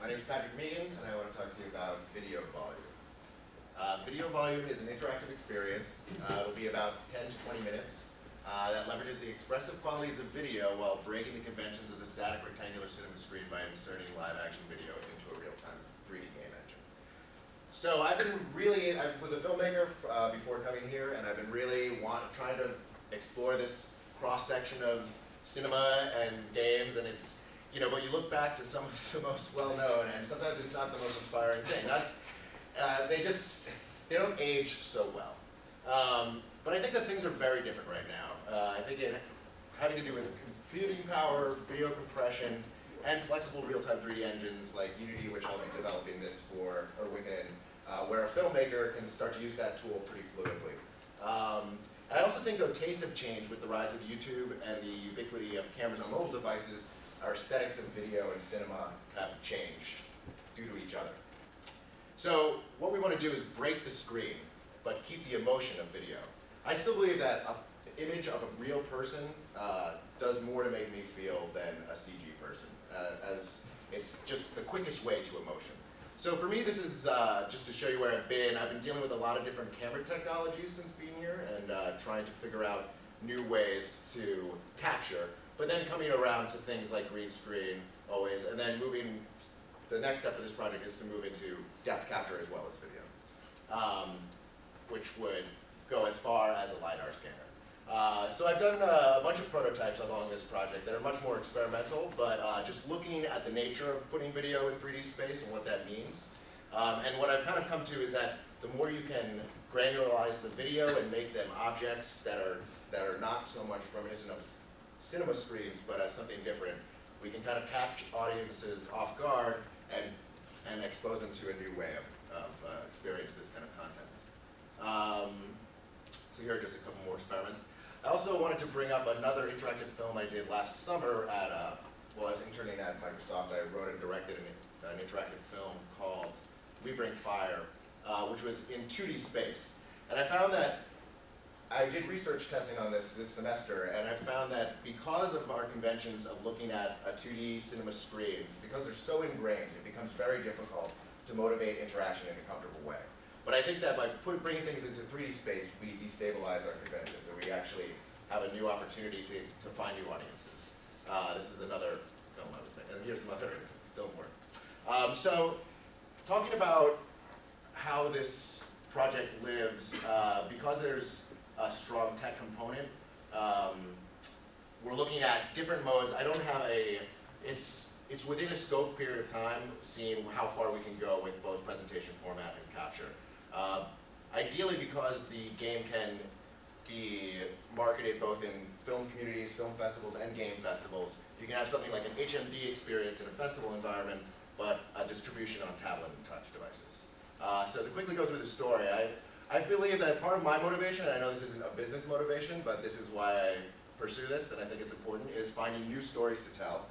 My name is Patrick Megan, and I want to talk to you about video volume. Video volume is an interactive experience. It'll be about 10 to 20 minutes that leverages the expressive qualities of video while breaking the conventions of the static rectangular cinema screen by inserting live action video into a real-time 3D game engine. So I was a filmmaker before coming here, and I've been really trying to explore this cross-section of cinema and games, and it's, but you look back to some of the most well-known, and sometimes it's not the most inspiring thing. They don't age so well. But I think that things are very different right now. I think it having to do with computing power, video compression, and flexible real-time 3D engines like Unity, which I'll be developing this for, or within, where a filmmaker can start to use that tool pretty fluidly. I also think, though, tastes have changed with the rise of YouTube and the ubiquity of cameras on mobile devices. Our aesthetics of video and cinema have changed due to each other. So what we want to do is break the screen, but keep the emotion of video. I still believe that an image of a real person does more to make me feel than a CG person, as it's just the quickest way to emotion. So for me, this is just to show you where I've been. I've been dealing with a lot of different camera technologies since being here and trying to figure out new ways to capture, but then coming around to things like green screen always, and then the next step for this project is to move into depth capture as well as video, which would go as far as a LiDAR scanner. So I've done a bunch of prototypes along this project that are much more experimental, but just looking at the nature of putting video in 3D space and what that means. And what I've kind of come to is that the more you can granularize the video and make them objects that are not so much reminiscent of cinema screens, but as something different, we can kind of capture audiences off guard and expose them to a new way of experience this kind of content. So here are just a couple more experiments. I also wanted to bring up another interactive film I did last summer while I was interning at Microsoft. I wrote and directed an interactive film called We Bring Fire, which was in 2D space. And I found that I did research testing on this semester, and I found that because of our conventions of looking at a 2D cinema screen, because they're so ingrained, it becomes very difficult to motivate interaction in a comfortable way. But I think that by bringing things into 3D space, we destabilize our conventions, and we actually have a new opportunity to find new audiences. This is another film I was making, and here's some other film work. So, talking about how this project lives, because there's a strong tech component, we're looking at different modes. I don't have it's within a scope period of time, seeing how far we can go with both presentation format and capture. Ideally, because the game can be marketed both in film communities, film festivals, and game festivals, you can have something like an HMD experience in a festival environment, but a distribution on tablet and touch devices. So to quickly go through the story, I believe that part of my motivation, and I know this isn't a business motivation, but this is why I pursue this, and I think it's important, is finding new stories to tell.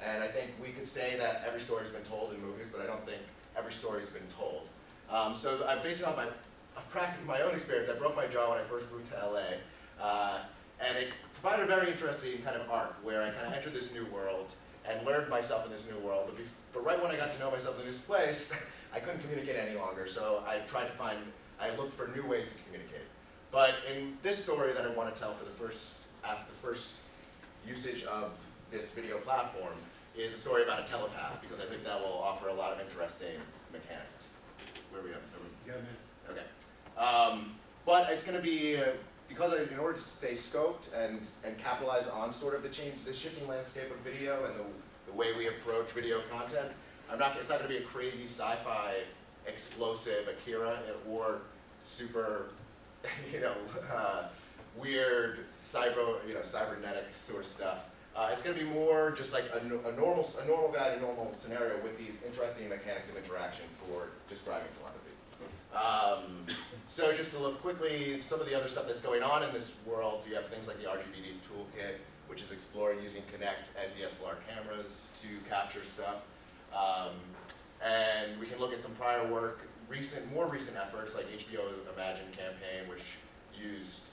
And I think we could say that every story's been told in movies, but I don't think every story's been told. So I based it on my own experience. I broke my jaw when I first moved to LA, and it provided a very interesting kind of arc where I kind of entered this new world and learned myself in this new world. But right when I got to know myself in this place, I couldn't communicate any longer. So I looked for new ways to communicate. But in this story that I want to tell for the first usage of this video platform is a story about a telepath, because I think that will offer a lot of interesting mechanics. Where are we at? Okay. But it's going to be, because in order to stay scoped and capitalize on sort of the shifting landscape of video and the way we approach video content, it's not going to be a crazy sci-fi explosive Akira or super, weird cybernetic sort of stuff. It's going to be more just like a normal guy in a normal scenario with these interesting mechanics of interaction for describing telepathy. So just to look quickly, some of the other stuff that's going on in this world, you have things like the RGBD toolkit, which is exploring using Kinect and DSLR cameras to capture stuff. And we can look at some prior work, more recent efforts like HBO Imagine campaign, which used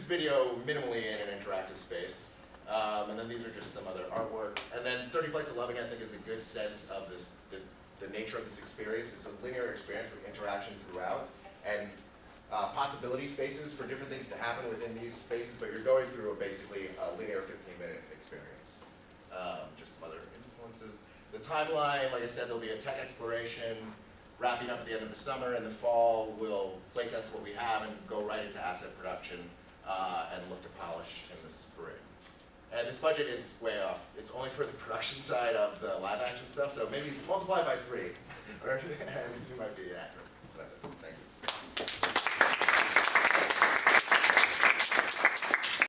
video minimally in an interactive space. And then these are just some other artwork. And then 30 Flights of Loving, I think, is a good sense of the nature of this experience. It's a linear experience with interaction throughout, and possibility spaces for different things to happen within these spaces, but you're going through basically a linear 15-minute experience. Just some other influences. The timeline, like I said, there'll be a tech exploration, wrapping up at the end of the summer. In the fall, we'll playtest what we have and go right into asset production and look to polish in the spring. And this budget is way off. It's only for the production side of the live action stuff, so maybe multiply by 3, and you might be accurate. That's it.